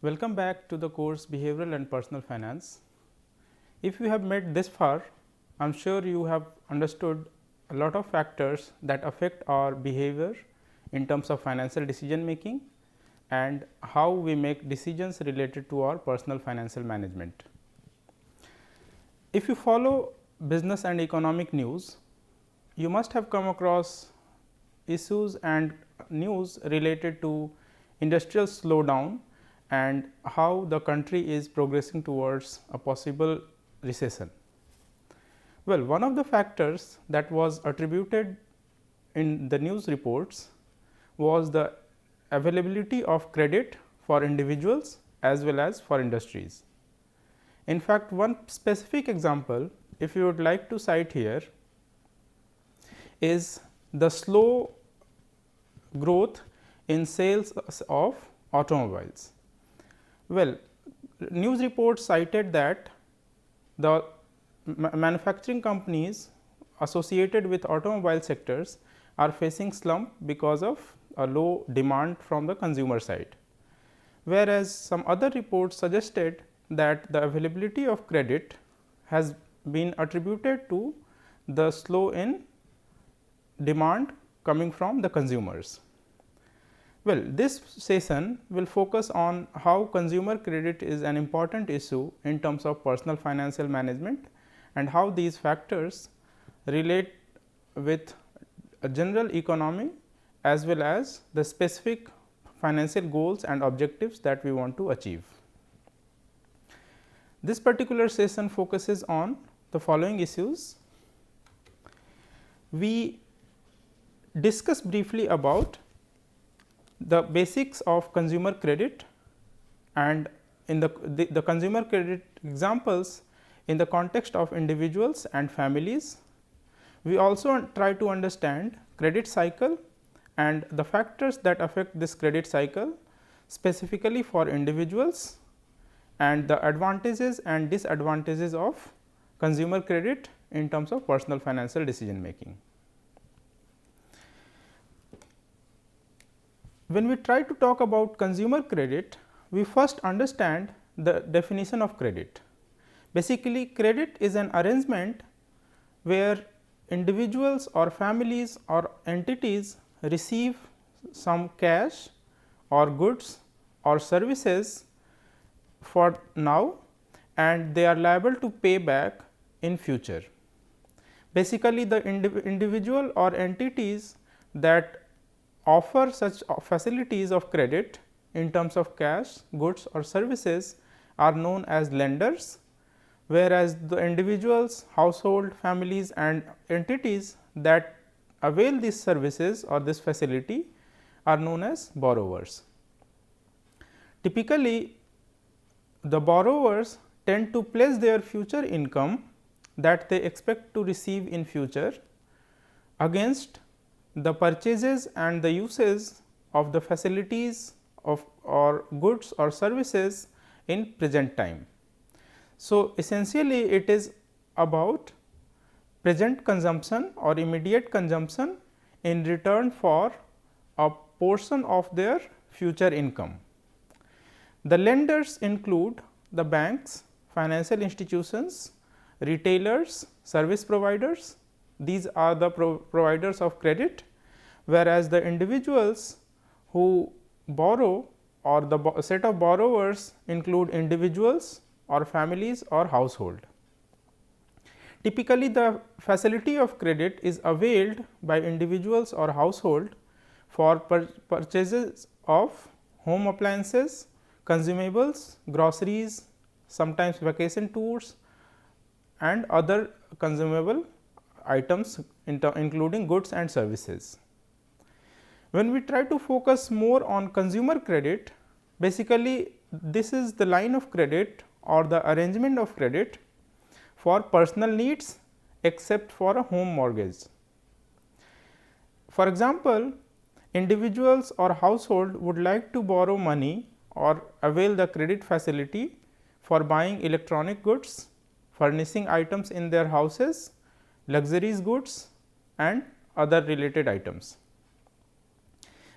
Welcome back to the course Behavioral and Personal Finance. If you have made this far, I am sure you have understood a lot of factors that affect our behavior in terms of financial decision making and how we make decisions related to our personal financial management. If you follow business and economic news, you must have come across issues and news related to industrial slowdown and how the country is progressing towards a possible recession. Well, one of the factors that was attributed in the news reports was the availability of credit for individuals as well as for industries. In fact, one specific example, if you would like to cite here, is the slow growth in sales of automobiles. Well, news reports cited that the manufacturing companies associated with automobile sectors are facing slump because of a low demand from the consumer side, whereas some other reports suggested that the availability of credit has been attributed to the slow in demand coming from the consumers. Well, this session will focus on how consumer credit is an important issue in terms of personal financial management and how these factors relate with a general economy as well as the specific financial goals and objectives that we want to achieve. This particular session focuses on the following issues. We discuss briefly about the basics of consumer credit and in the consumer credit examples in the context of individuals and families. We also try to understand credit cycle and the factors that affect this credit cycle specifically for individuals and the advantages and disadvantages of consumer credit in terms of personal financial decision making. When we try to talk about consumer credit, we first understand the definition of credit. Basically, credit is an arrangement where individuals or families or entities receive some cash or goods or services for now and they are liable to pay back in future. Basically, the individual or entities that offer such facilities of credit in terms of cash, goods or services are known as lenders, whereas the individuals, household, families and entities that avail these services or this facility are known as borrowers. Typically, the borrowers tend to pledge their future income that they expect to receive in future against the purchases and the uses of the facilities of or goods or services in present time. So, essentially it is about present consumption or immediate consumption in return for a portion of their future income. The lenders include the banks, financial institutions, retailers, service providers. These are the providers of credit, whereas the individuals who borrow or the set of borrowers include individuals or families or household. Typically, the facility of credit is availed by individuals or household for purchases of home appliances, consumables, groceries, sometimes vacation tours and other consumable items including goods and services. When we try to focus more on consumer credit, basically this is the line of credit or the arrangement of credit for personal needs except for a home mortgage. For example, individuals or household would like to borrow money or avail the credit facility for buying electronic goods, furnishing items in their houses, luxuries goods and other related items.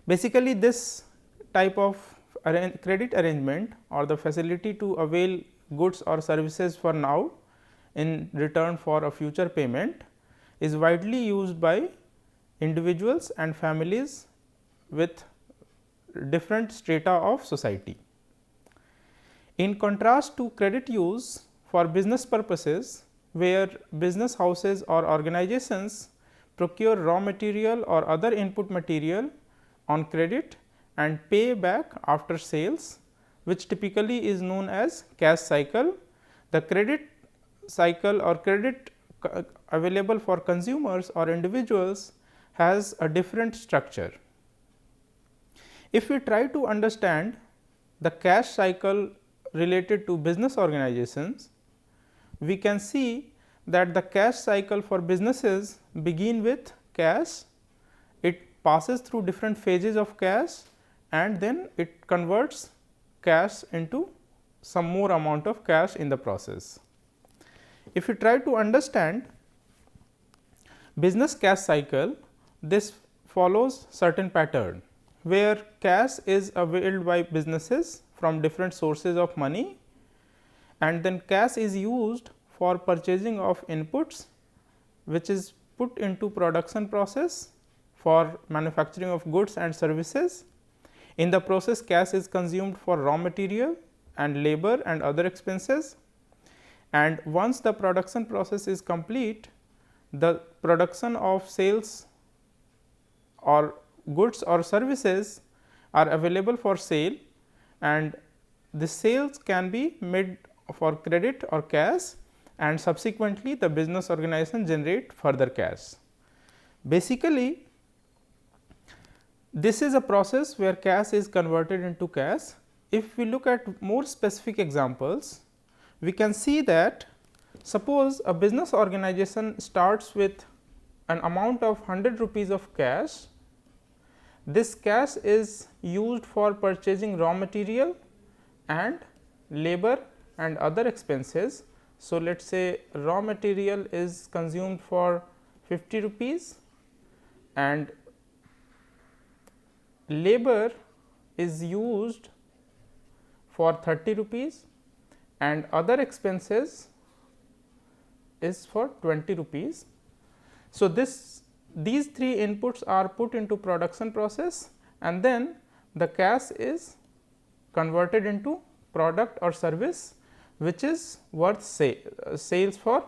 Basically, this type of credit arrangement or the facility to avail goods or services for now in return for a future payment is widely used by individuals and families with different strata of society. In contrast to credit use for business purposes, where business houses or organizations procure raw material or other input material on credit and pay back after sales, which typically is known as cash cycle. The credit cycle or credit available for consumers or individuals has a different structure. If we try to understand the cash cycle related to business organizations, we can see that the cash cycle for businesses begin with cash, it passes through different phases of cash and then it converts cash into some more amount of cash in the process. If you try to understand business cash cycle, this follows certain pattern, where cash is availed by businesses from different sources of money and then cash is used for purchasing of inputs, which is put into production process for manufacturing of goods and services. In the process, cash is consumed for raw material and labor and other expenses, and once the production process is complete, the production of sales or goods or services are available for sale, and the sales can be made for credit or cash, and subsequently the business organization generate further cash. Basically, this is a process where cash is converted into cash. If we look at more specific examples, we can see that suppose a business organization starts with an amount of 100 rupees of cash. This cash is used for purchasing raw material and labor and other expenses. So, let us say raw material is consumed for 50 rupees and labor is used for 30 rupees and other expenses is for 20 rupees. So, these three inputs are put into production process and then the cash is converted into product or service, which is worth sales for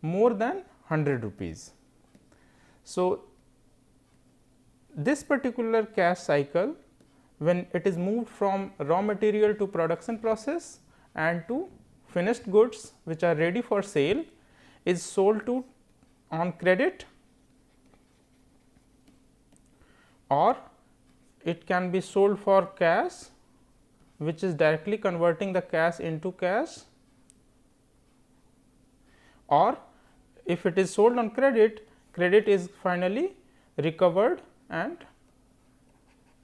more than 100 rupees. So, this particular cash cycle, when it is moved from raw material to production process and to finished goods which are ready for sale, is sold to on credit, or it can be sold for cash, which is directly converting the cash into cash, or if it is sold on credit, credit is finally recovered and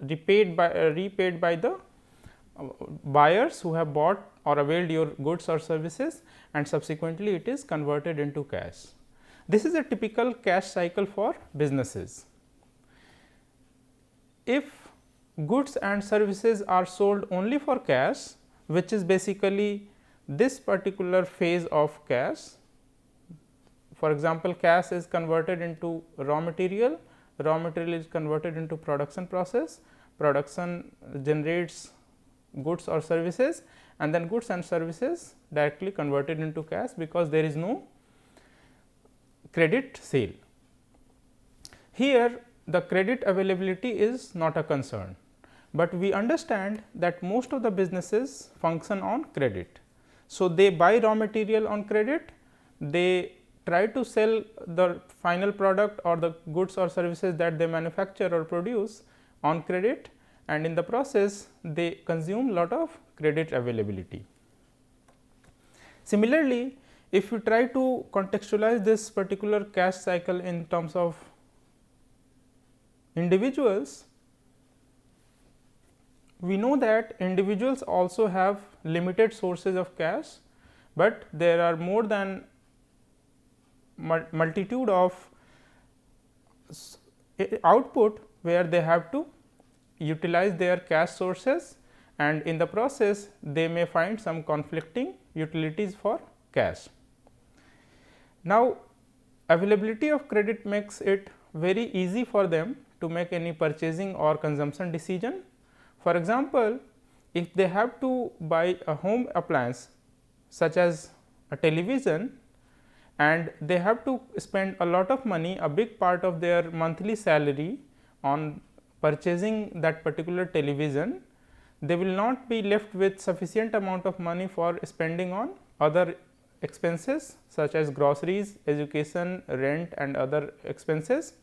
repaid by the buyers who have bought or availed your goods or services, and subsequently it is converted into cash. This is a typical cash cycle for businesses. If goods and services are sold only for cash, which is basically this particular phase of cash. For example, cash is converted into raw material is converted into production process, production generates goods or services, and then goods and services directly converted into cash, because there is no credit sale. Here the credit availability is not a concern, but we understand that most of the businesses function on credit. So, they buy raw material on credit, they try to sell the final product or the goods or services that they manufacture or produce on credit, and in the process they consume lot of credit availability. Similarly, if you try to contextualize this particular cash cycle in terms of individuals, we know that individuals also have limited sources of cash, but there are more than multitude of output where they have to utilize their cash sources, and in the process they may find some conflicting utilities for cash. Now, availability of credit makes it very easy for them to make any purchasing or consumption decision. For example, if they have to buy a home appliance such as a television and they have to spend a lot of money, a big part of their monthly salary on purchasing that particular television, they will not be left with sufficient amount of money for spending on other expenses such as groceries, education, rent and other expenses.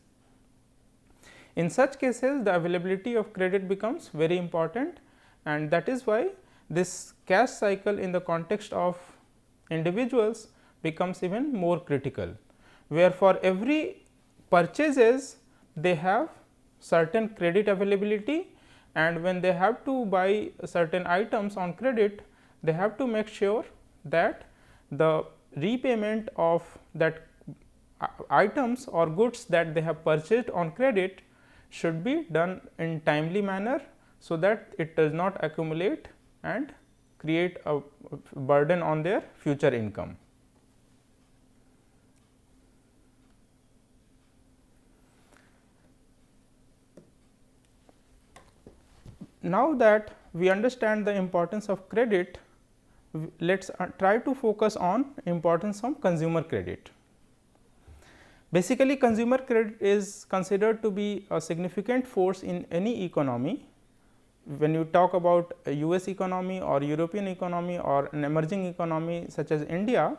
In such cases, the availability of credit becomes very important, and that is why this cash cycle in the context of individuals becomes even more critical, where for every purchases they have certain credit availability, and when they have to buy certain items on credit, they have to make sure that the repayment of that items or goods that they have purchased on credit should be done in timely manner, so that it does not accumulate and create a burden on their future income. Now that we understand the importance of credit, let us try to focus on importance of consumer credit. Basically, consumer credit is considered to be a significant force in any economy. When you talk about a US economy or European economy or an emerging economy such as India,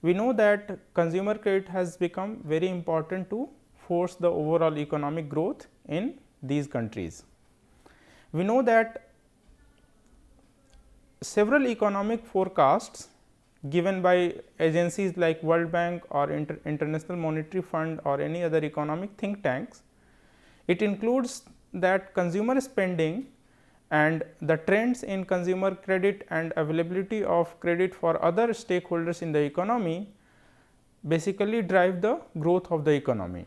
we know that consumer credit has become very important to force the overall economic growth in these countries. We know that several economic forecasts given by agencies like World Bank or International Monetary Fund or any other economic think tanks, it includes that consumer spending and the trends in consumer credit and availability of credit for other stakeholders in the economy basically drive the growth of the economy.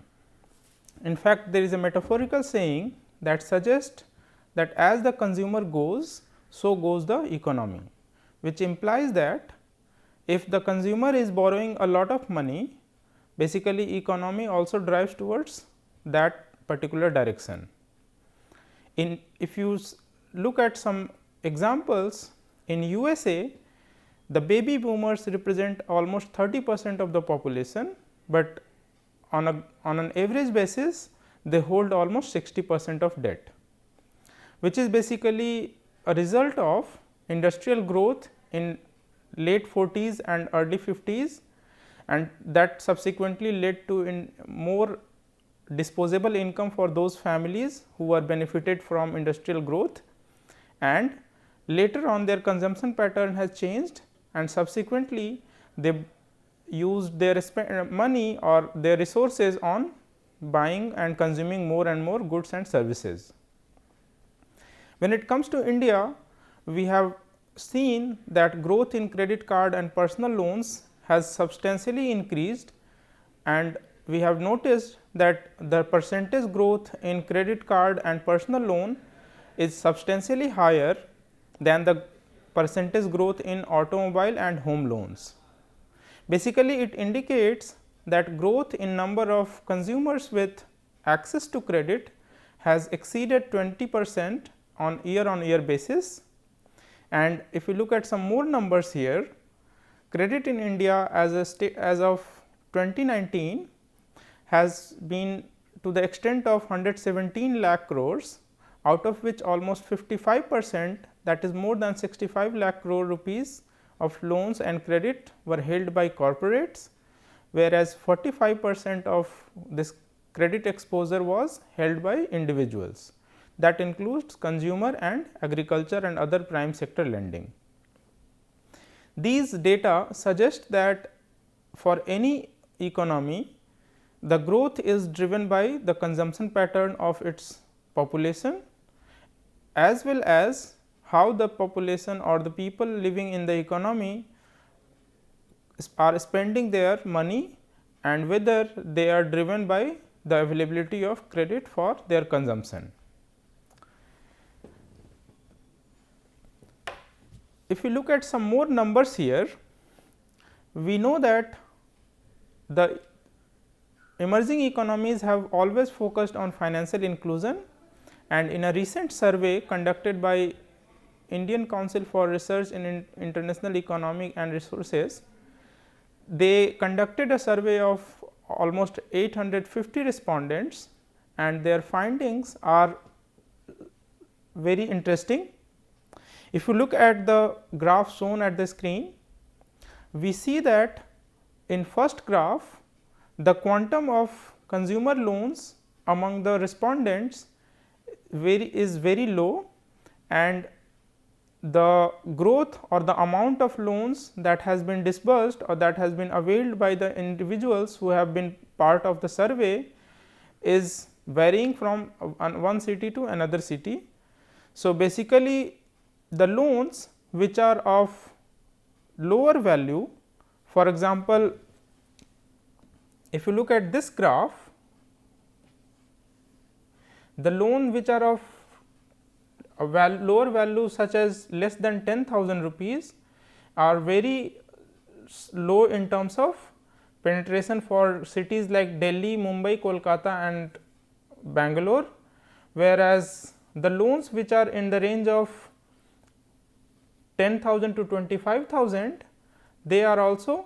In fact, there is a metaphorical saying that suggests that as the consumer goes, so goes the economy, which implies that if the consumer is borrowing a lot of money, basically economy also drives towards that particular direction. If you look at some examples, in USA, the baby boomers represent almost 30% of the population, but on an average basis they hold almost 60% of debt, which is basically a result of industrial growth in late 40s and early 50s, and that subsequently led to in more disposable income for those families who are benefited from industrial growth, and later on their consumption pattern has changed and subsequently they used their money or their resources on buying and consuming more and more goods and services. When it comes to India, we have seen that growth in credit card and personal loans has substantially increased, and we have noticed that the percentage growth in credit card and personal loan is substantially higher than the percentage growth in automobile and home loans. Basically, it indicates that growth in number of consumers with access to credit has exceeded 20% on year basis. And if we look at some more numbers here, credit in India as of 2019 has been to the extent of 117 lakh crores, out of which almost 55%, that is more than 65 lakh crore rupees of loans and credit were held by corporates, whereas 45% of this credit exposure was held by individuals. That includes consumer and agriculture and other prime sector lending. These data suggest that for any economy, the growth is driven by the consumption pattern of its population, as well as how the population or the people living in the economy are spending their money and whether they are driven by the availability of credit for their consumption. if we look at some more numbers here, we know that the emerging economies have always focused on financial inclusion, and in a recent survey conducted by Indian Council for Research in International Economic and Resources, they conducted a survey of almost 850 respondents, and their findings are very interesting. If you look at the graph shown at the screen, we see that in first graph the quantum of consumer loans among the respondents is very low, and the growth or the amount of loans that has been disbursed or that has been availed by the individuals who have been part of the survey is varying from one city to another city. So, basically the loans which are of lower value, for example, if you look at this graph, the loan which are of a lower value such as less than 10,000 rupees are very low in terms of penetration for cities like Delhi, Mumbai, Kolkata and Bangalore, whereas the loans which are in the range of 10,000 to 25,000, they are also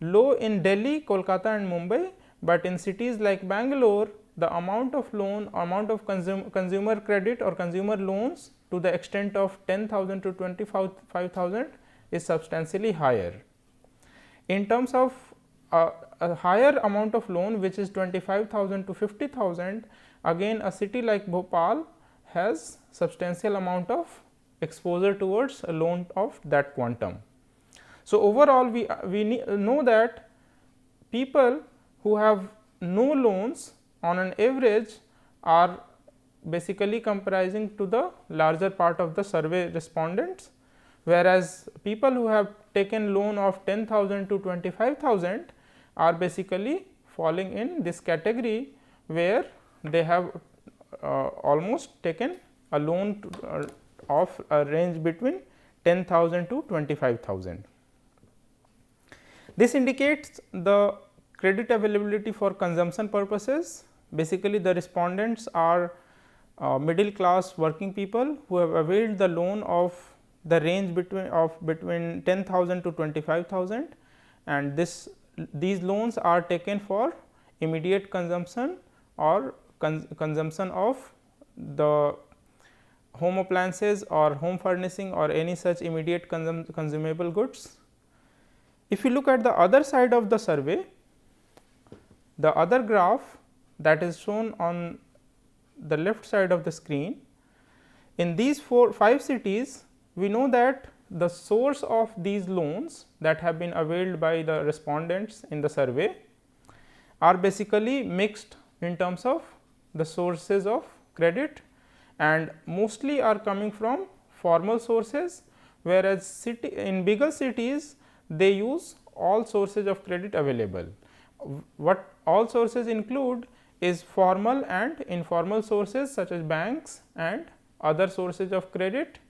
low in Delhi, Kolkata and Mumbai, but in cities like Bangalore, the amount of loan, amount of consumer credit or consumer loans to the extent of 10,000 to 25,000 is substantially higher. In terms of a higher amount of loan, which is 25,000 to 50,000, again a city like Bhopal has substantial amount of exposure towards a loan of that quantum. So, overall we know that people who have no loans on an average are basically comprising to the larger part of the survey respondents, whereas people who have taken loan of 10,000 to 25,000 are basically falling in this category, where they have almost taken a loan of a range between 10,000 to 25,000. This indicates the credit availability for consumption purposes. Basically, the respondents are middle class working people who have availed the loan of the range between 10,000 to 25,000, and these loans are taken for immediate consumption or consumption of the home appliances or home furnishing or any such immediate consumable goods. If you look at the other side of the survey, the other graph that is shown on the left side of the screen, in these 5 cities, we know that the source of these loans that have been availed by the respondents in the survey are basically mixed in terms of the sources of credit, and mostly are coming from formal sources, whereas in bigger cities they use all sources of credit available. What all sources include is formal and informal sources such as banks and other sources of credit.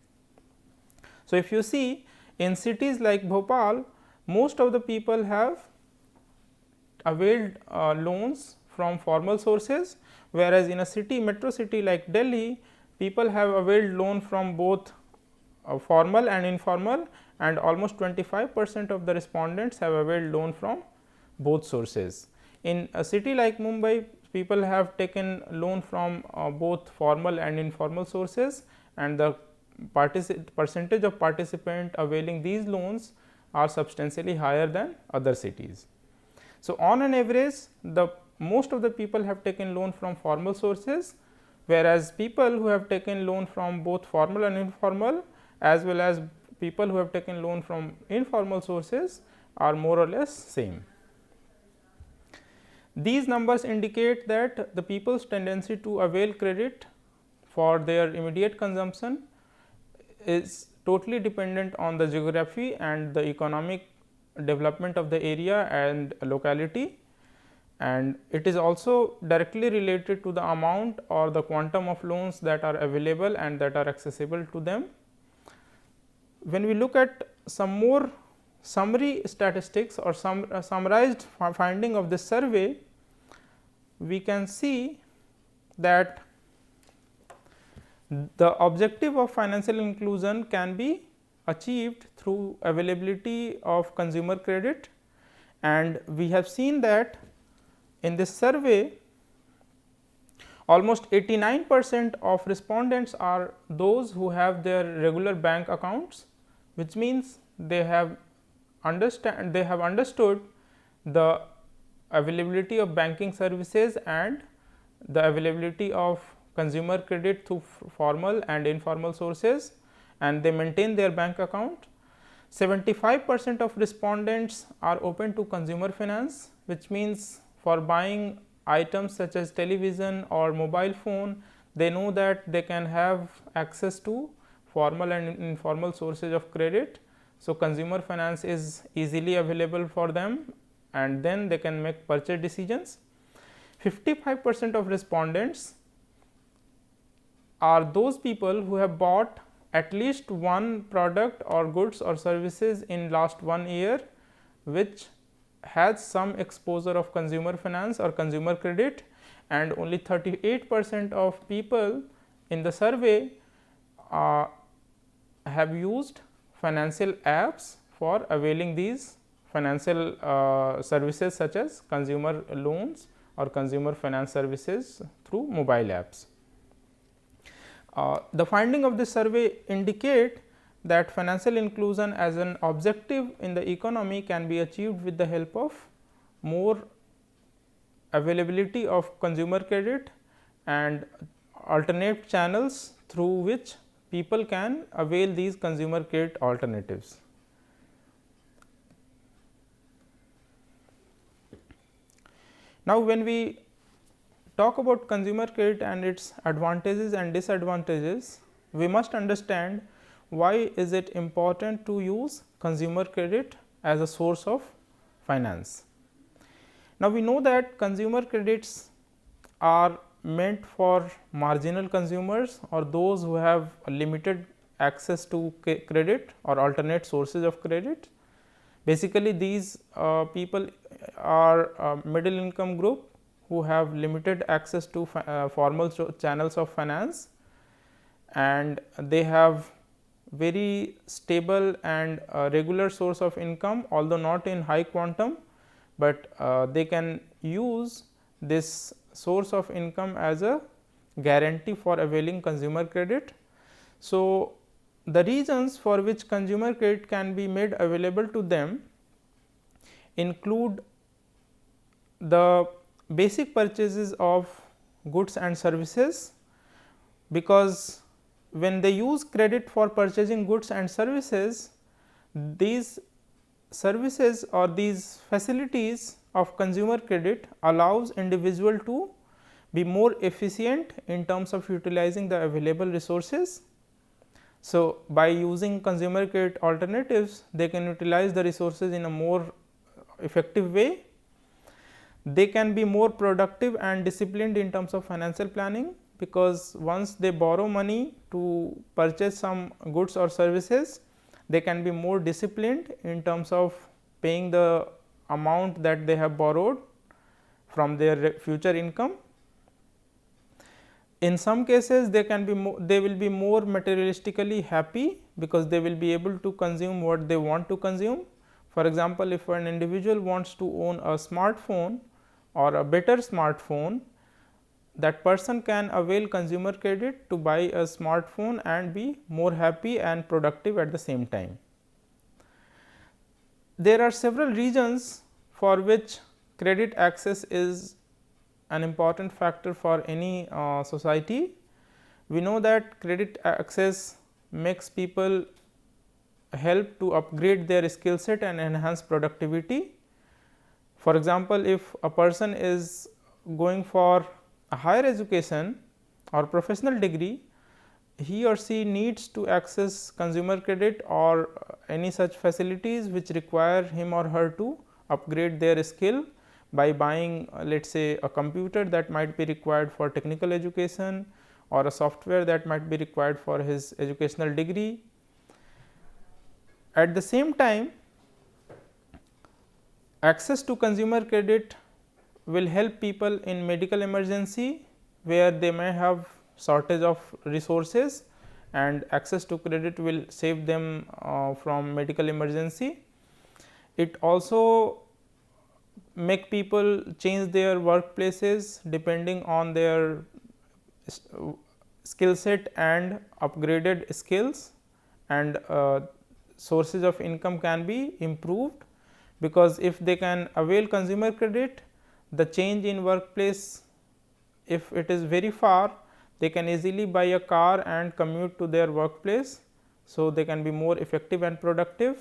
So, if you see in cities like Bhopal, most of the people have availed loans from formal sources, whereas in a metro city like Delhi, people have availed loan from both formal and informal, and almost 25% of the respondents have availed loan from both sources. In a city like Mumbai, people have taken loan from both formal and informal sources, and the percentage of participant availing these loans are substantially higher than other cities. So, on an average, most of the people have taken loan from formal sources, whereas people who have taken loan from both formal and informal, as well as people who have taken loan from informal sources, are more or less same. These numbers indicate that the people's tendency to avail credit for their immediate consumption is totally dependent on the geography and the economic development of the area and locality, and it is also directly related to the amount or the quantum of loans that are available and that are accessible to them. When we look at some more summary statistics or some summarized finding of this survey, we can see that the objective of financial inclusion can be achieved through availability of consumer credit, and we have seen that in this survey almost 89% of respondents are those who have their regular bank accounts, which means they have understood the availability of banking services and the availability of consumer credit through formal and informal sources, and they maintain their bank account. 75% of respondents are open to consumer finance, which means for buying items such as television or mobile phone, they know that they can have access to formal and informal sources of credit. So, consumer finance is easily available for them, and then they can make purchase decisions. 55% of respondents are those people who have bought at least one product or goods or services in last 1 year, which has some exposure of consumer finance or consumer credit, and only 38% of people in the survey have used financial apps for availing these financial services such as consumer loans or consumer finance services through mobile apps. The finding of this survey indicate that financial inclusion as an objective in the economy can be achieved with the help of more availability of consumer credit and alternate channels through which people can avail these consumer credit alternatives. Now, when we talk about consumer credit and its advantages and disadvantages, we must understand why is it important to use consumer credit as a source of finance. Now, we know that consumer credits are meant for marginal consumers or those who have limited access to credit or alternate sources of credit. Basically, these people are middle income group who have limited access to formal channels of finance, and they have very stable and regular source of income, although not in high quantum, but they can use this source of income as a guarantee for availing consumer credit. So, the reasons for which consumer credit can be made available to them include the basic purchases of goods and services, because when they use credit for purchasing goods and services, these services or these facilities of consumer credit allows individual to be more efficient in terms of utilizing the available resources. So, by using consumer credit alternatives, they can utilize the resources in a more effective way. They can be more productive and disciplined in terms of financial planning, because once they borrow money to purchase some goods or services, they can be more disciplined in terms of paying the amount that they have borrowed from their future income. In some cases, they will be more materialistically happy, because they will be able to consume what they want to consume. For example, if an individual wants to own a smartphone or a better smartphone, that person can avail consumer credit to buy a smartphone and be more happy and productive at the same time. There are several reasons for which credit access is an important factor for any society. We know that credit access makes people help to upgrade their skill set and enhance productivity. For example, if a person is going for a higher education or professional degree, he or she needs to access consumer credit or any such facilities which require him or her to upgrade their skill by buying let us say a computer that might be required for technical education, or a software that might be required for his educational degree. At the same time, access to consumer credit will help people in medical emergency, where they may have shortage of resources, and access to credit will save them from medical emergency. It also make people change their workplaces depending on their skill set and upgraded skills, and sources of income can be improved, because if they can avail consumer credit, the change in workplace, if it is very far, they can easily buy a car and commute to their workplace. So, they can be more effective and productive.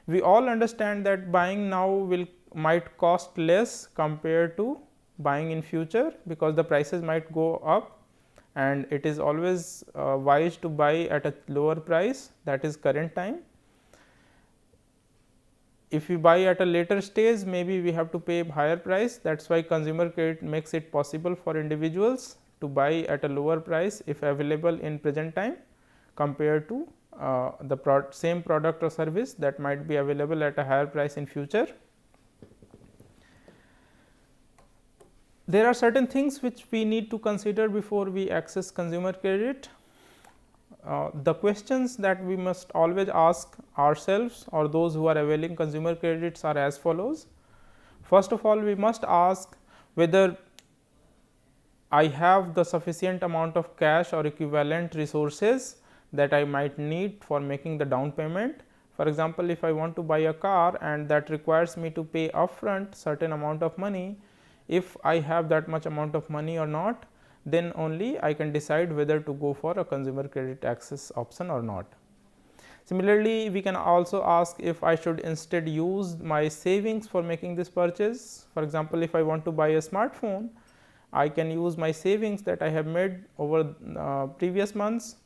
We all understand that buying now might cost less compared to buying in future, because the prices might go up, and it is always wise to buy at a lower price, that is current time. If we buy at a later stage, maybe we have to pay higher price. That is why consumer credit makes it possible for individuals to buy at a lower price if available in present time, compared to the same product or service that might be available at a higher price in future. There are certain things which we need to consider before we access consumer credit. The questions that we must always ask ourselves or those who are availing consumer credits are as follows. First of all, we must ask whether I have the sufficient amount of cash or equivalent resources that I might need for making the down payment. For example, if I want to buy a car and that requires me to pay upfront certain amount of money, if I have that much amount of money or not, then only I can decide whether to go for a consumer credit access option or not. Similarly, we can also ask if I should instead use my savings for making this purchase. For example, if I want to buy a smartphone, I can use my savings that I have made over previous months,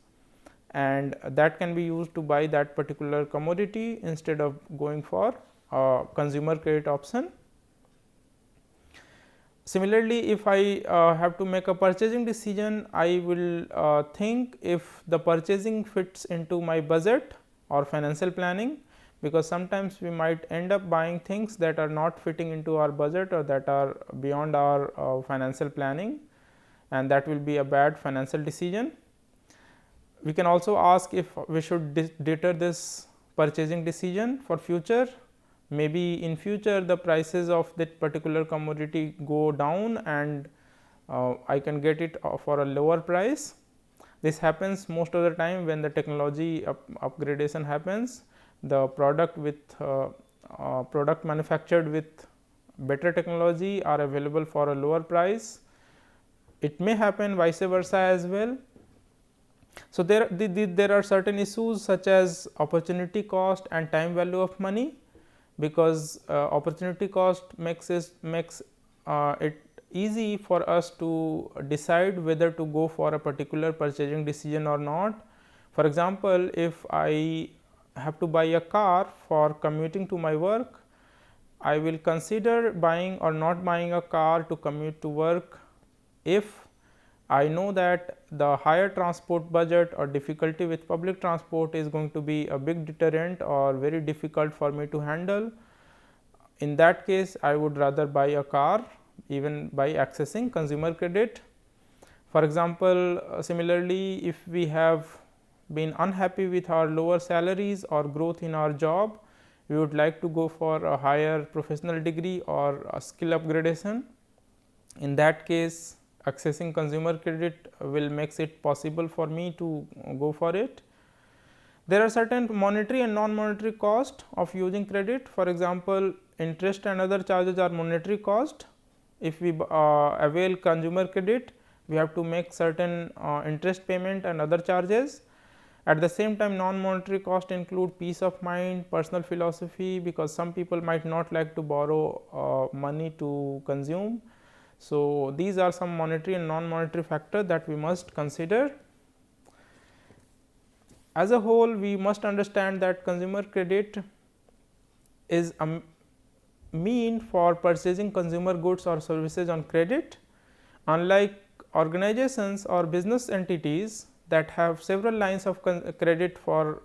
and that can be used to buy that particular commodity instead of going for a consumer credit option. Similarly, if I have to make a purchasing decision, I will think if the purchasing fits into my budget or financial planning, because sometimes we might end up buying things that are not fitting into our budget or that are beyond our financial planning, and that will be a bad financial decision. We can also ask if we should deter this purchasing decision for future. Maybe in future the prices of that particular commodity go down and I can get it for a lower price. This happens most of the time when the technology upgradation happens. The product product manufactured with better technology are available for a lower price. It may happen vice versa as well. So, there are certain issues such as opportunity cost and time value of money, because opportunity cost makes it easy for us to decide whether to go for a particular purchasing decision or not. For example, if I have to buy a car for commuting to my work, I will consider buying or not buying a car to commute to work if I know that the higher transport budget or difficulty with public transport is going to be a big deterrent or very difficult for me to handle. In that case, I would rather buy a car even by accessing consumer credit. For example, similarly, if we have been unhappy with our lower salaries or growth in our job, we would like to go for a higher professional degree or a skill upgradation. In that case, accessing consumer credit will makes it possible for me to go for it. There are certain monetary and non-monetary cost of using credit. For example, interest and other charges are monetary cost. If we avail consumer credit, we have to make certain interest payment and other charges. At the same time, non-monetary cost include peace of mind, personal philosophy, because some people might not like to borrow money to consume. So, these are some monetary and non-monetary factors that we must consider. As a whole, we must understand that consumer credit is a mean for purchasing consumer goods or services on credit. Unlike organizations or business entities that have several lines of credit for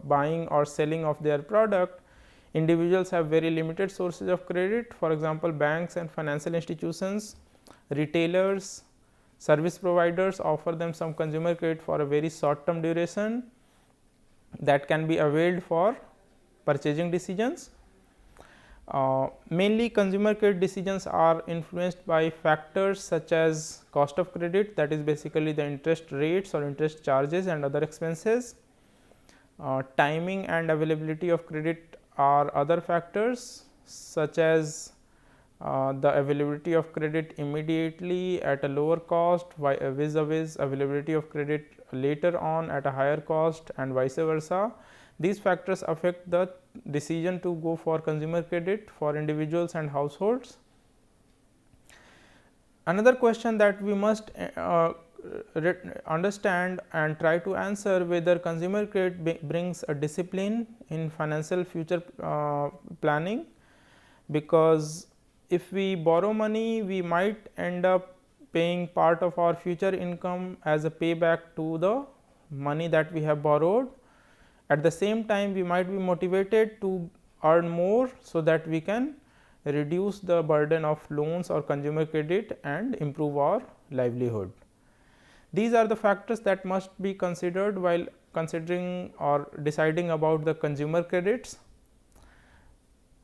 buying or selling of their product, individuals have very limited sources of credit. For example, banks and financial institutions, retailers, service providers offer them some consumer credit for a very short term duration that can be availed for purchasing decisions. Mainly consumer credit decisions are influenced by factors such as cost of credit, that is basically the interest rates or interest charges and other expenses. Timing and availability of credit are other factors such as the availability of credit immediately at a lower cost vis-a-vis availability of credit later on at a higher cost and vice versa. These factors affect the decision to go for consumer credit for individuals and households. Another question that we must understand and try to answer whether consumer credit brings a discipline in financial future planning, because if we borrow money, we might end up paying part of our future income as a payback to the money that we have borrowed. At the same time, we might be motivated to earn more, so that we can reduce the burden of loans or consumer credit and improve our livelihood. These are the factors that must be considered while considering or deciding about the consumer credits.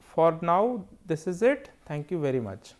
For now, this is it. Thank you very much.